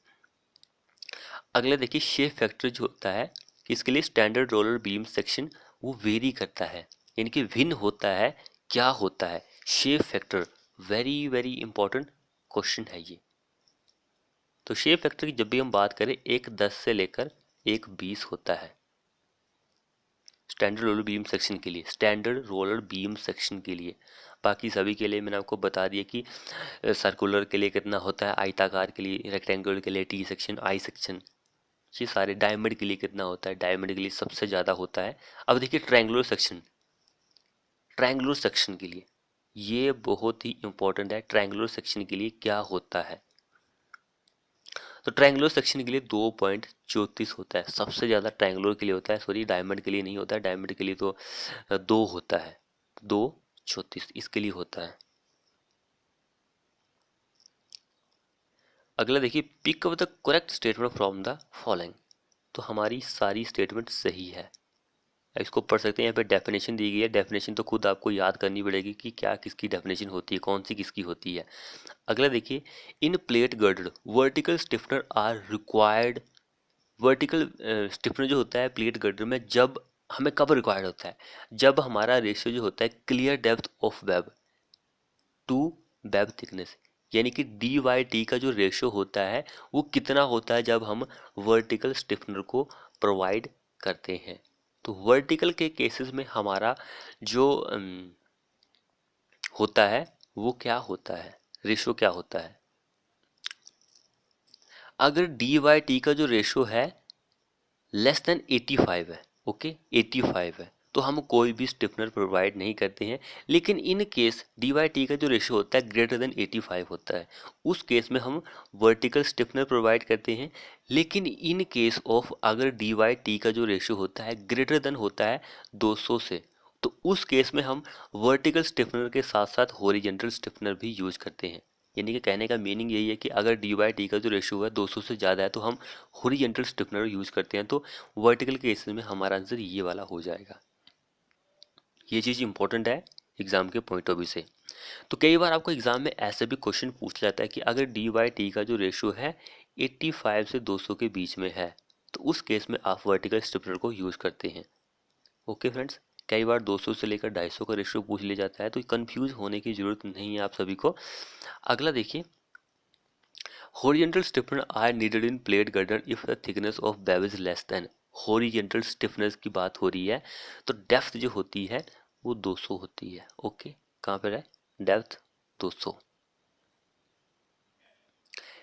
अगला देखिए, शेप फैक्टर जो होता है कि इसके लिए स्टैंडर्ड रोलर बीम सेक्शन वो वेरी करता है, यानी कि भिन्न होता है। क्या होता है shape factor? Very very important question है ये। तो शेप फैक्टर की जब भी हम बात करें, एक 10 से लेकर एक 20 होता है स्टैंडर्ड रोलर बीम सेक्शन के लिए, स्टैंडर्ड रोलर बीम सेक्शन के लिए। बाकी सभी के लिए मैंने आपको बता दिया कि सर्कुलर के लिए कितना होता है, आयताकार के लिए, रेक्टेंगुलर के लिए टी सेक्शन, आई सेक्शन, ये सारे। डायमंड के लिए कितना होता है? डायमंड के लिए सबसे ज़्यादा होता है। अब देखिए ट्रायंगुलर सेक्शन, ट्रायंगुलर सेक्शन के लिए ये बहुत ही इंपॉर्टेंट है। ट्रायंगुलर सेक्शन के लिए क्या होता है? तो ट्रायंगुलर सेक्शन के लिए 2.34 होता है, सबसे ज़्यादा ट्रायंगुलर के लिए होता है। सॉरी, डायमंड के लिए नहीं होता है, डायमंड के लिए तो 2 होता है, 2.34 इसके लिए होता है। अगला देखिए, pick up the correct statement from the following, तो हमारी सारी स्टेटमेंट सही है। इसको पढ़ सकते हैं, यहाँ पे डेफिनेशन दी गई है। डेफिनेशन तो खुद आपको याद करनी पड़ेगी कि क्या किसकी डेफिनेशन होती है, कौन सी किसकी होती है। अगला देखिए, in plate girder vertical stiffener are required, vertical stiffener जो होता है प्लेट गर्डर में जब हमें कब रिक्वायर्ड होता है? जब हमारा रेशियो जो होता है clear depth of web two web thickness, यानी कि डी वाई टी का जो रेशियो होता है वो कितना होता है जब हम वर्टिकल स्टिफनर को प्रोवाइड करते हैं। तो वर्टिकल के केसेस में हमारा जो होता है वो क्या होता है, रेशियो क्या होता है? अगर डी वाई टी का जो रेशियो है लेस देन 85 है, ओके 85 है, तो हम कोई भी स्टिफनर प्रोवाइड नहीं करते हैं। लेकिन in case D Y T का जो रेशियो होता है ग्रेटर देन 85 होता है, उस केस में हम वर्टिकल स्टिफनर प्रोवाइड करते हैं। लेकिन इन केस ऑफ अगर डी वाई टी का जो रेशियो होता है ग्रेटर देन होता है 200 से, तो उस केस में हम वर्टिकल स्टिफनर के साथ साथ हॉरिजॉन्टल स्टिफनर भी यूज करते हैं। यानी कि कहने का मीनिंग यही है कि अगर डी बाई टी का जो रेशियो है 200 से ज़्यादा है तो हम हॉरिजॉन्टल स्टिफनर यूज़ करते हैं। तो वर्टिकल केसेस में हमारा आंसर ये वाला हो जाएगा। ये चीज़ इंपॉर्टेंट है एग्जाम के पॉइंट ऑफ व्यू से। तो कई बार आपको एग्जाम में ऐसे भी क्वेश्चन पूछ जाता है कि अगर डी बाई टी का जो रेशियो है 85 से 200 के बीच में है, तो उस केस में आप वर्टिकल स्टिफनर को यूज़ करते हैं। ओके फ्रेंड्स, कई बार 200 से लेकर 250 का रेशियो पूछ लिया जाता है, तो कंफ्यूज होने की जरूरत नहीं है आप सभी को। अगला देखिए, horizontal stiffener are needed in plate girder if the thickness of web is less than, horizontal stiffness की बात हो रही है तो डेप्थ जो होती है वो 200 होती है। ओके, कहाँ पर है depth 200।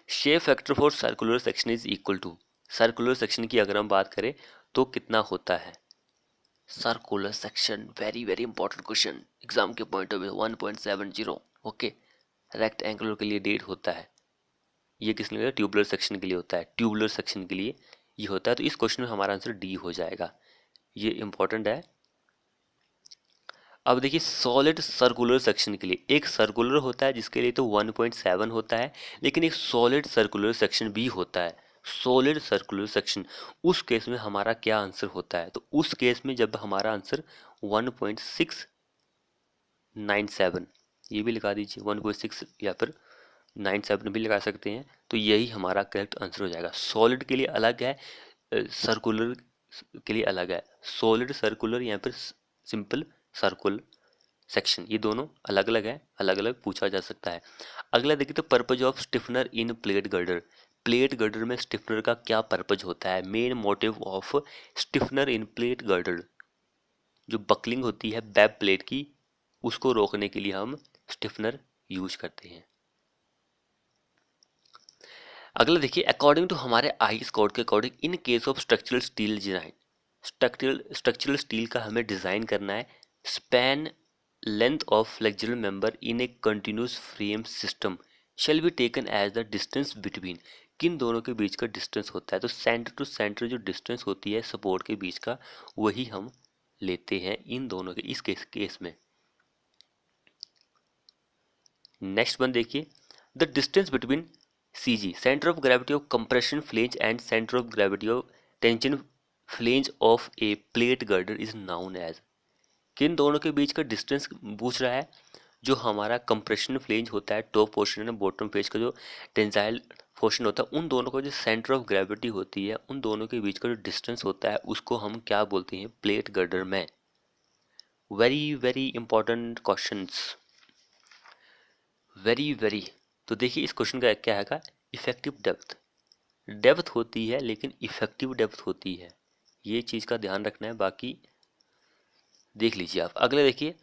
Shape factor for circular section is equal to, circular section की अगर हम बात करें तो कितना होता है। Circular section very very important question exam के point of view 1.70। Okay, rectangular के लिए 1.5 होता है, ये किस लिए ट्यूबुलर सेक्शन के लिए होता है, ट्यूबुलर सेक्शन के लिए ये होता है। तो इस क्वेश्चन में हमारा आंसर डी हो जाएगा, ये इंपॉर्टेंट है। अब देखिए सॉलिड सर्कुलर सेक्शन के लिए एक सर्कुलर होता है जिसके लिए तो 1.7 होता है, लेकिन एक सॉलिड सर्कुलर सेक्शन भी होता है। सॉलिड सर्कुलर सेक्शन, उस केस में हमारा क्या आंसर होता है, तो उस केस में जब हमारा आंसर 1.697, ये भी लिखा दीजिए 1.6 या फिर 97 भी लगा सकते हैं, तो यही हमारा करेक्ट आंसर हो जाएगा। सॉलिड के लिए अलग है, सर्कुलर के लिए अलग है। सॉलिड सर्कुलर या फिर सिंपल सर्कुलर सेक्शन, ये दोनों अलग अलग है, अलग अलग पूछा जा सकता है। अगला देखिए तो purpose of stiffener in plate girder, plate girder में स्टिफनर का क्या पर्पज होता है। Main motive of stiffener in plate girder, जो बकलिंग होती है बैक प्लेट की उसको रोकने के लिए हम स्टिफनर यूज करते हैं। अगला देखिए अकॉर्डिंग टू हमारे आईएस कोड के according in case of structural steel design, structural steel का हमें डिजाइन करना है। Span length of flexural member in a continuous frame system shall be taken as the distance between, किन दोनों के बीच का डिस्टेंस होता है, तो सेंटर टू सेंटर जो डिस्टेंस होती है सपोर्ट के बीच का वही हम लेते हैं इन दोनों के इस केस में। नेक्स्ट वन देखिए the distance between CG centre of gravity of compression flange and centre of gravity of tension flange of a plate girder is known as, किन दोनों के बीच का डिस्टेंस पूछ रहा है। जो हमारा कंप्रेशन फ्लेंज होता है टॉप पोर्शन है, बॉटम फेज का जो टेंसाइल पोर्शन होता है, उन दोनों का जो सेंटर ऑफ ग्रेविटी होती है उन दोनों के बीच का जो डिस्टेंस होता है उसको हम क्या बोलते हैं प्लेट गर्डर में। Very very important questions, very very. तो देखिए इस क्वेश्चन का क्या है, इफेक्टिव डेप्थ, डेप्थ होती है लेकिन इफेक्टिव डेप्थ होती है, ये चीज़ का ध्यान रखना है। बाकी देख लीजिए आप। अगले देखिए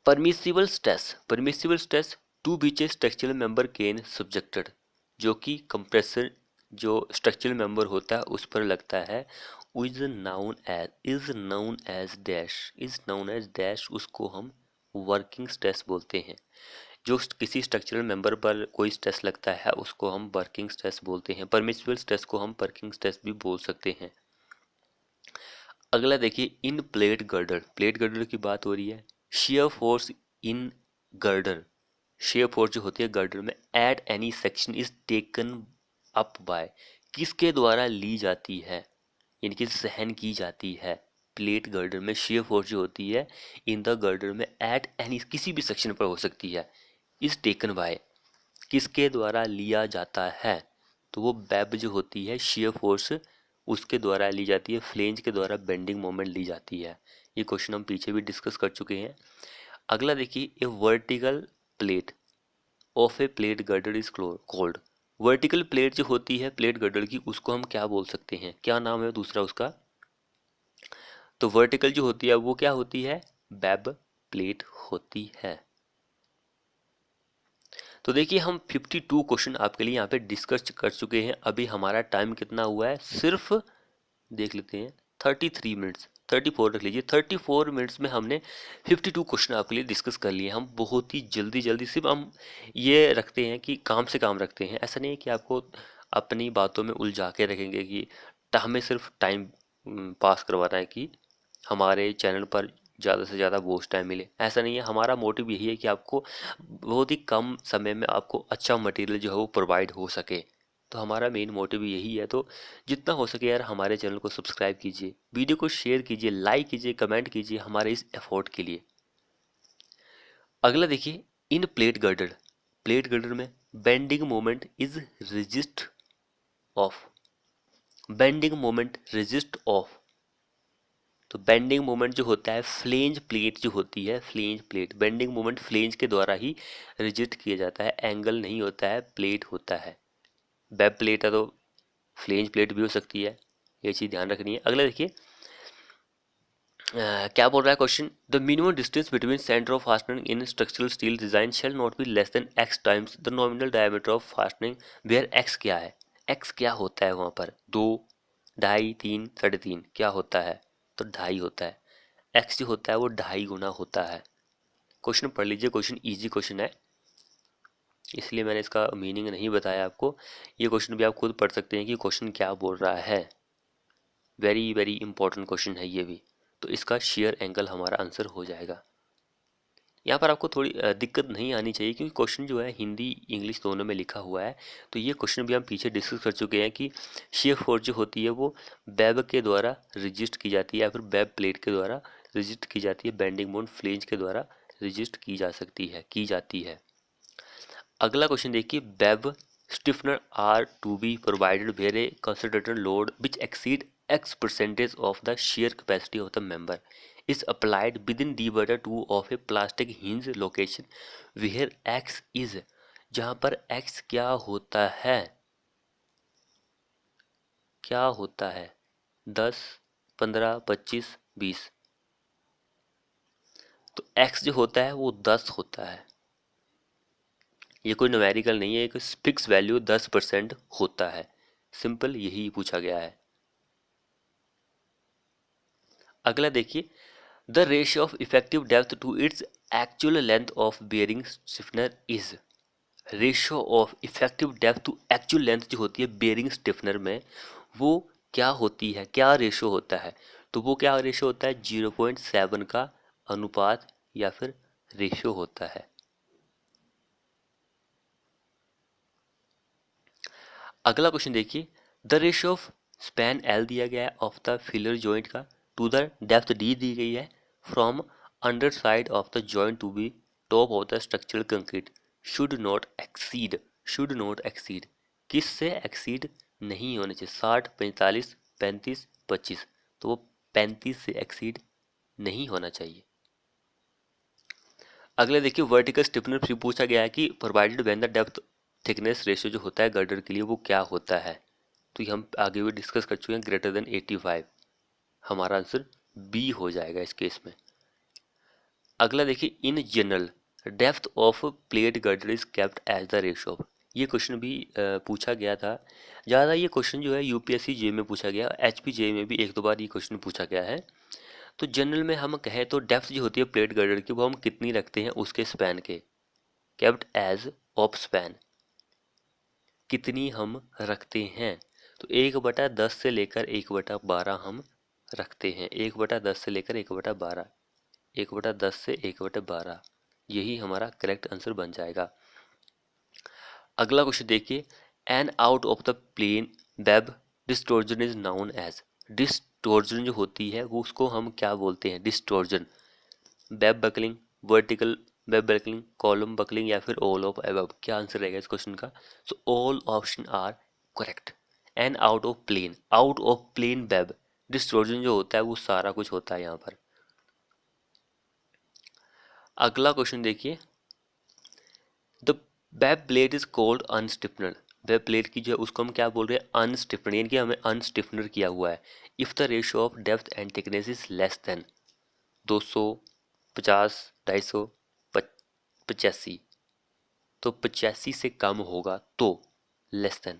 permissible stress, permissible stress to which a structural member can subjected, जो कि कंप्रेसर जो स्ट्रक्चरल मेंबर होता है उस पर लगता है, is known as dash, is known as dash, उसको हम वर्किंग स्ट्रेस बोलते हैं। जो किसी स्ट्रक्चरल मेंबर पर कोई स्ट्रेस लगता है उसको हम वर्किंग स्ट्रेस बोलते हैं। परमिसिबल स्ट्रेस को हम वर्किंग स्ट्रेस भी बोल सकते हैं। अगला देखिए in plate girder, plate girder की बात हो रही है। Shear force in girder, shear force जो होती है गर्डर में at any section is taken up by, किसके द्वारा ली जाती है, यानी कि सहन की जाती है। प्लेट गर्डर में शियर फोर्स जो होती है इन द गर्डर में एट एनी किसी भी सेक्शन पर हो सकती है, इज टेकन बाय किसके द्वारा लिया जाता है, तो वो वेब जो होती है शियर फोर्स उसके द्वारा ली जाती है, फ्लेंज के द्वारा बेंडिंग मोमेंट ली जाती है। ये क्वेश्चन हम पीछे भी डिस्कस कर चुके हैं। अगला देखिए a vertical plate of a plate girder is called, vertical plate जो होती है प्लेट गर्डर की उसको हम क्या बोल सकते हैं, क्या नाम है दूसरा उसका, तो वर्टिकल जो होती है वो क्या होती है वेब प्लेट होती है। तो देखिए हम 52 क्वेश्चन आपके लिए यहाँ पे डिस्कस कर चुके हैं। अभी हमारा टाइम कितना हुआ है, सिर्फ देख लेते हैं 33 मिनट्स, 34 रख लीजिए, 34 मिनट्स में हमने 52 क्वेश्चन आपके लिए डिस्कस कर लिए। हम बहुत ही जल्दी जल्दी सिर्फ हम ये रखते हैं कि काम से काम रखते हैं, ऐसा नहीं है कि आपको अपनी बातों में उलझा के रखेंगे कि हमें सिर्फ टाइम पास करवाना है कि हमारे चैनल पर ज़्यादा से ज़्यादा वॉच टाइम मिले, ऐसा नहीं है। हमारा मोटिव यही है कि आपको बहुत ही कम समय में आपको अच्छा मटेरियल जो है वो प्रोवाइड हो सके, तो हमारा मेन मोटिव यही है। तो जितना हो सके यार हमारे चैनल को सब्सक्राइब कीजिए, वीडियो को शेयर कीजिए, लाइक कीजिए, कमेंट कीजिए हमारे इस एफर्ट के लिए। अगला देखिए in plate girder, plate girder में bending moment is resist of, bending moment resist of, तो बेंडिंग मोमेंट जो होता है फ्लेंज प्लेट जो होती है, flange plate bending moment flange के द्वारा ही रिजिस्ट किया जाता है, एंगल नहीं होता है, प्लेट होता है। वेब प्लेट है तो फ्लेंज प्लेट भी हो सकती है, ये चीज़ ध्यान रखनी है। अगला देखिए क्या बोल रहा है question, the minimum distance between centre of fastening in structural steel design shall not be less than X times the nominal diameter of fastening where X क्या है। एक्स क्या होता है वहाँ पर, 2, 2.5, 3, 3.5 क्या होता है, तो 2.5 होता है। एक्स जो होता है वो 2.5 गुना होता है। क्वेश्चन पढ़ लीजिए, क्वेश्चन ईजी क्वेश्चन है, इसलिए मैंने इसका मीनिंग नहीं बताया आपको। ये क्वेश्चन भी आप खुद पढ़ सकते हैं कि क्वेश्चन क्या बोल रहा है। वेरी वेरी इंपॉर्टेंट क्वेश्चन है ये भी। तो इसका शेयर एंगल हमारा आंसर हो जाएगा। यहाँ पर आपको थोड़ी दिक्कत नहीं आनी चाहिए, क्योंकि क्वेश्चन जो है हिंदी इंग्लिश दोनों में लिखा हुआ है। तो ये क्वेश्चन भी हम पीछे डिस्कस कर चुके हैं कि शेयर फोर्स जो होती है वो वेब के द्वारा रजिस्ट की जाती है या फिर वेब प्लेट के द्वारा रजिस्ट की जाती है, बेंडिंग मोमेंट फ्लेंज के द्वारा रजिस्ट की जाती है। अगला क्वेश्चन देखिए, web stiffener are to be provided where a concentrated load which exceed x percentage of the shear capacity of the member is applied within d/2 of a plastic hinge location where x is, जहां पर x क्या होता है, क्या होता है 10, 15, 25, 20। तो x जो होता है वो 10 होता है। ये कोई न्यूमेरिकल नहीं है, एक फिक्स वैल्यू 10% होता है। सिंपल यही पूछा गया है। अगला देखिए, the ratio of effective depth to its actual length of bearing stiffener is. Ratio of effective depth to actual length जो होती है बेयरिंग स्टिफनर में, वो क्या होती है, क्या रेशियो होता है, तो वो क्या रेशियो होता है, 0.7 का अनुपात या फिर रेशियो होता है। अगला क्वेश्चन देखिए, the ratio of span L दिया गया है ऑफ द फिलर जॉइंट का टू द डेप्थ डी दी गई है from under side of the joint to be top of the structural concrete should not exceed, किस से एक्सीड नहीं होने चाहिए, 60, 45, 35, 25, तो वो 35 से एक्सीड नहीं होना चाहिए। अगले देखिए, वर्टिकल स्टिफनर से पूछा गया है कि provided when the depth thickness ratio जो होता है गर्डर के लिए वो क्या होता है, तो ये हम आगे भी डिस्कस कर चुके हैं, ग्रेटर देन 85। हमारा आंसर बी हो जाएगा इस केस में। अगला देखिए, in general depth of plate girder is kept as the ratio of. ये क्वेश्चन भी पूछा गया था ज़्यादा। ये क्वेश्चन जो है यूपीएससी जे में पूछा गया, एचपी जे में भी एक दो बार ये क्वेश्चन पूछा गया है। तो जनरल में हम कहें तो डेप्थ जो होती है प्लेट गर्डर की वो हम कितनी रखते हैं उसके स्पैन के, केप्ट एज ऑफ स्पैन, कितनी हम रखते हैं, तो 1/10 से लेकर 1/12 हम रखते हैं। 1/10 से लेकर 1/12, 1/10 से 1/12, यही हमारा करेक्ट आंसर बन जाएगा। अगला क्वेश्चन देखिए, an out of the plane web distortion is known as. Distortion जो होती है वो उसको हम क्या बोलते हैं, distortion, web buckling, vertical web buckling, column buckling या फिर ऑल ऑफ अबव। क्या आंसर रहेगा इस क्वेश्चन का, so all option are correct. An out of plane web distortion जो होता है वो सारा कुछ होता है यहाँ पर। अगला क्वेश्चन देखिए, the web plate is called unstiffener. Web plate की जो है उसको हम क्या बोल रहे हैं, अनस्टिफनर, यानी कि हमें अनस्टिफनर किया हुआ है। If the ratio of depth and thickness is less then 200, 50, 250, 85, तो 85 से कम होगा तो लेस देन,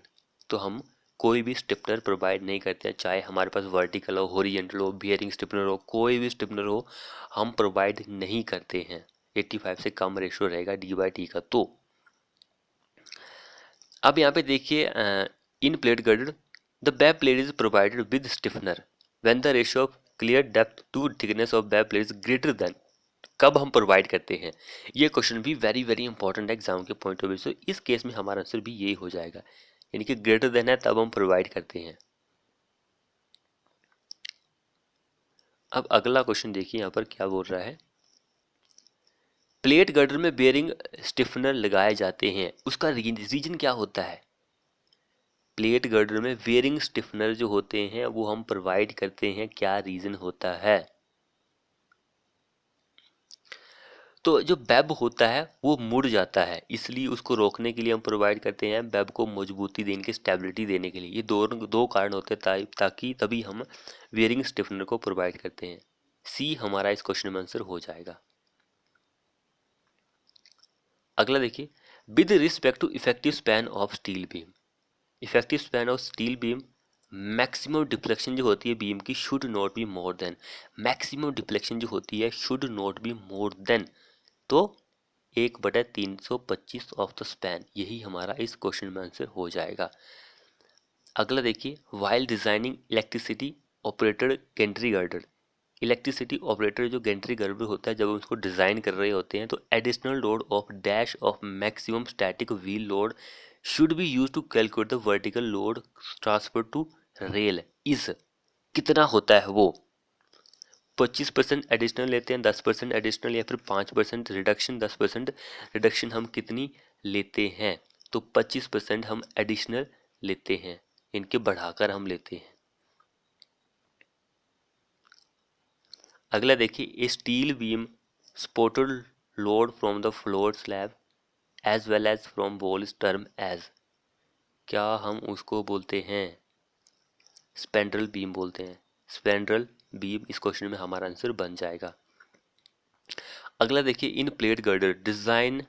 तो हम कोई भी स्टिफनर प्रोवाइड नहीं करते हैं, चाहे हमारे पास वर्टिकल हो, हॉरिजॉन्टल हो, बियरिंग स्टिफनर हो, कोई भी स्टिफनर हो, हम प्रोवाइड नहीं करते हैं। 85 से कम रेशियो रहेगा डी/टी का। तो अब यहाँ पे देखिए, in plate girder the web plate is provided with stiffener when the ratio of clear depth to thickness of web plate is greater than. कब हम प्रोवाइड करते हैं, ये क्वेश्चन भी वेरी वेरी इंपॉर्टेंट है एग्जाम के पॉइंट ऑफ व्यू से। इस केस में हमारा आंसर भी यही हो जाएगा, यानी कि ग्रेटर देन है तब हम प्रोवाइड करते हैं। अब अगला क्वेश्चन देखिए यहाँ पर क्या बोल रहा है, प्लेट गर्डर में बेयरिंग स्टिफनर लगाए जाते हैं, उसका रीजन क्या होता है। प्लेट गर्डर में बेयरिंग स्टिफनर जो होते हैं वो हम प्रोवाइड करते हैं, क्या रीजन होता है। तो जो वेब होता है वो मुड़ जाता है, इसलिए उसको रोकने के लिए हम प्रोवाइड करते हैं वेब को मजबूती देने के, स्टेबिलिटी देने के लिए। ये दो कारण होते हैं ताकि तभी हम वेयरिंग स्टिफनर को प्रोवाइड करते हैं। सी हमारा इस क्वेश्चन में आंसर हो जाएगा। अगला देखिए, with respect to effective span of steel beam, effective span of steel beam, maximum deflection जो होती है बीम की should not be more than, maximum deflection जो होती है should not be more than, तो 1/325 ऑफ द स्पैन, यही हमारा इस क्वेश्चन में आंसर हो जाएगा। अगला देखिए, while designing electricity operated gantry girder, electricity operator जो गेंट्री गर्डर होता है जब उसको डिज़ाइन कर रहे होते हैं तो additional load of dash of maximum static wheel load should be use to calculate the vertical load transfer to rail is, कितना होता है वो, 25% एडिशनल लेते हैं, 10% एडिशनल, या फिर 5% रिडक्शन, 10% रिडक्शन, हम कितनी लेते हैं, तो 25% हम एडिशनल लेते हैं, इनके बढ़ाकर हम लेते हैं। अगला देखिए, a steel beam supported load from the floor slab as well as from wall is term as, क्या हम उसको बोलते हैं, स्पैंड्रल बीम बोलते हैं, स्पैंड्रल बीम इस क्वेश्चन में हमारा आंसर बन जाएगा। अगला देखिए, in plate girder design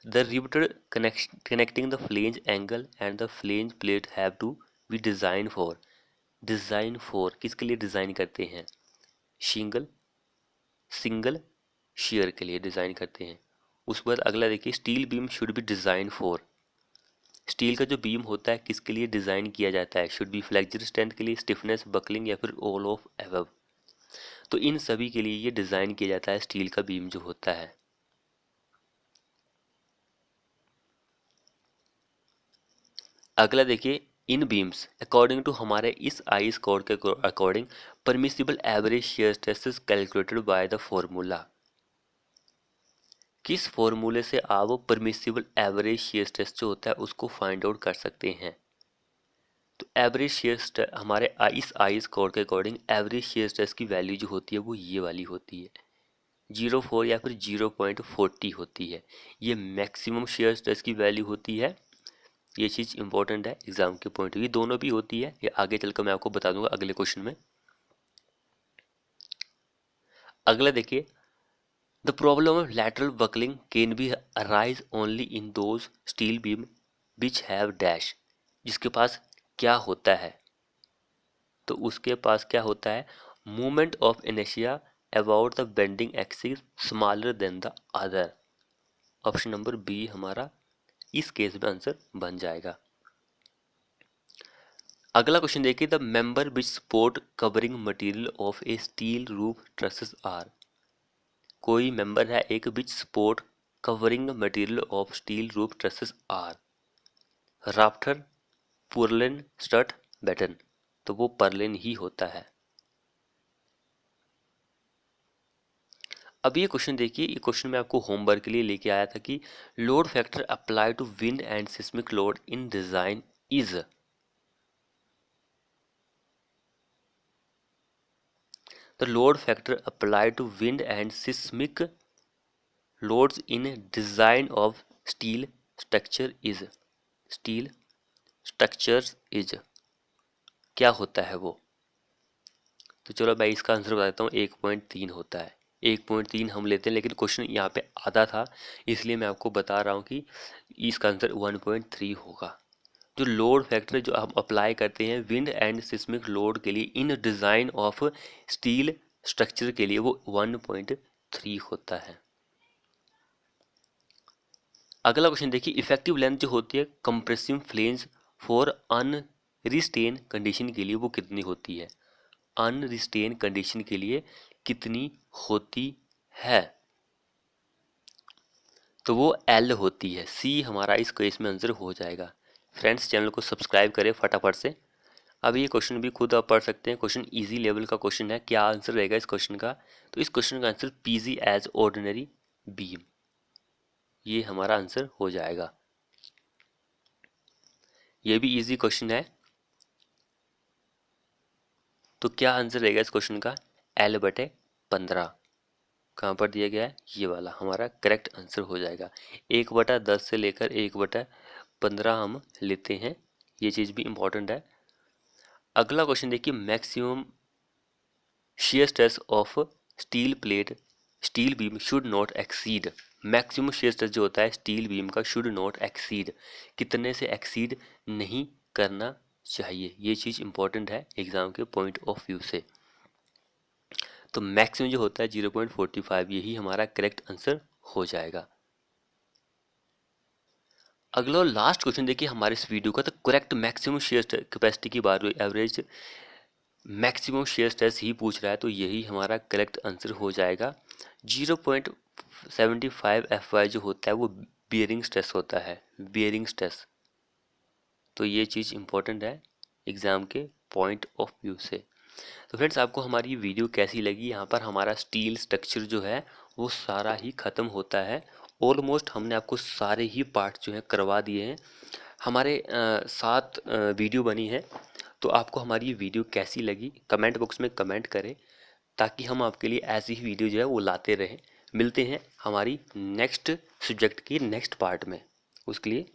the riveted connecting the flange angle and the flange plate have to be designed for, design for किसके लिए डिजाइन करते हैं, सिंगल शेयर के लिए डिजाइन करते हैं। उस पर अगला देखिए, steel beam should be design for, steel का जो बीम होता है किसके लिए डिजाइन किया जाता है, शुड बी फ्लेक्सर स्ट्रेंथ के लिए, स्टिफनेस, बकलिंग, या फिर ऑल ऑफ एबव, तो इन सभी के लिए ये डिजाइन किया जाता है स्टील का बीम जो होता है। अगला देखिए, इन बीम्स अकॉर्डिंग टू हमारे इस आई स्कोर के according permissible average shear stress calculated by the formula, किस फॉर्मूले से आप परमिसिबल एवरेज शेयर स्ट्रेस जो होता है उसको फाइंड आउट कर सकते हैं, तो एवरेज शेयर हमारे इस आई स्कोर के अकॉर्डिंग एवरेज शेयर स्ट्रेस की वैल्यू जो होती है वो ये वाली होती है, 0.4 या फिर 0.40 होती है, ये मैक्सिमम शेयर स्ट्रेस की वैल्यू होती है। ये चीज़ इंपॉर्टेंट है एग्जाम के पॉइंट ऑफ व्यू, दोनों भी होती है, ये आगे चलकर मैं आपको बता दूंगा अगले क्वेश्चन में। अगला देखिए, the problem of lateral buckling can be arise only in those steel beam which have dash, जिसके पास क्या होता है, तो उसके पास क्या होता है, movement of inertia about the bending axis smaller than the other, option number B हमारा इस केस में आंसर बन जाएगा। अगला क्वेश्चन देखिए, the member which support covering material of a steel roof trusses are, कोई मेंबर है एक which support covering material of steel roof trusses are, rafter, purlin, stud, batten, तो वो परलिन ही होता है। अब ये क्वेश्चन देखिए, ये क्वेश्चन मैं आपको होमवर्क के लिए लेके आया था कि load factor apply to wind and seismic load in design is, the load factor apply to wind and seismic loads in design of steel structure is, steel structures is, क्या होता है वो, तो चलो मैं इसका आंसर बता देता हूँ, 1.3 होता है, 1.3 हम लेते हैं, लेकिन क्वेश्चन यहाँ पे आधा था इसलिए मैं आपको बता रहा हूँ कि इसका आंसर 1.3 होगा। जो लोड फैक्टर जो हम अप्लाई करते हैं विंड एंड सिस्मिक लोड के लिए इन डिज़ाइन ऑफ स्टील स्ट्रक्चर के लिए वो 1.3 होता है। अगला क्वेश्चन देखिए, इफेक्टिव लेंथ जो होती है कंप्रेसिव फ्लेंज फॉर अनरिस्टेन कंडीशन के लिए वो कितनी होती है, अनरिस्टेन कंडीशन के लिए कितनी होती है, तो वो एल होती है, सी हमारा इस केस में आंसर हो जाएगा। फ्रेंड्स चैनल को सब्सक्राइब करें फटाफट से। अब ये क्वेश्चन भी खुद आप पढ़ सकते हैं, क्वेश्चन इजी लेवल का क्वेश्चन है, क्या आंसर रहेगा इस क्वेश्चन का, तो इस क्वेश्चन का answer PG as ordinary beam, ये हमारा आंसर हो जाएगा। ये भी इजी क्वेश्चन है, तो क्या आंसर रहेगा इस क्वेश्चन का, L/15 कहाँ पर दिया गया है, ये वाला हमारा करेक्ट आंसर हो जाएगा। 1/10 से लेकर 1/15 हम लेते हैं, ये चीज़ भी इम्पोर्टेंट है। अगला क्वेश्चन देखिए, maximum shear stress of steel plate steel beam should not exceed। Maximum shear stress जो होता है स्टील बीम का should not exceed, कितने से exceed नहीं करना चाहिए, ये चीज़ इंपॉर्टेंट है एग्जाम के पॉइंट ऑफ व्यू से। तो मैक्सिमम जो होता है 0.45, यही हमारा करेक्ट आंसर हो जाएगा। अगला और लास्ट क्वेश्चन देखिए हमारे इस वीडियो का, तो करेक्ट मैक्सिमम शेयर कैपेसिटी की बात हुई, एवरेज मैक्सिमम शेयर स्ट्रेस ही पूछ रहा है, तो यही हमारा करेक्ट आंसर हो जाएगा। 0.75 FY जो होता है वो बियरिंग स्ट्रेस होता है, बियरिंग स्ट्रेस। तो ये चीज़ इंपॉर्टेंट है एग्ज़ाम के पॉइंट ऑफ व्यू से। तो फ्रेंड्स, आपको हमारी वीडियो कैसी लगी? यहाँ पर हमारा स्टील स्ट्रक्चर जो है वो सारा ही ख़त्म होता है। ऑलमोस्ट हमने आपको सारे ही पार्ट जो है करवा दिए हैं। हमारे 7 वीडियो बनी है। तो आपको हमारी ये वीडियो कैसी लगी कमेंट बॉक्स में कमेंट करें, ताकि हम आपके लिए ऐसी ही वीडियो जो है वो लाते रहें। मिलते हैं हमारी नेक्स्ट सब्जेक्ट की नेक्स्ट पार्ट में, उसके लिए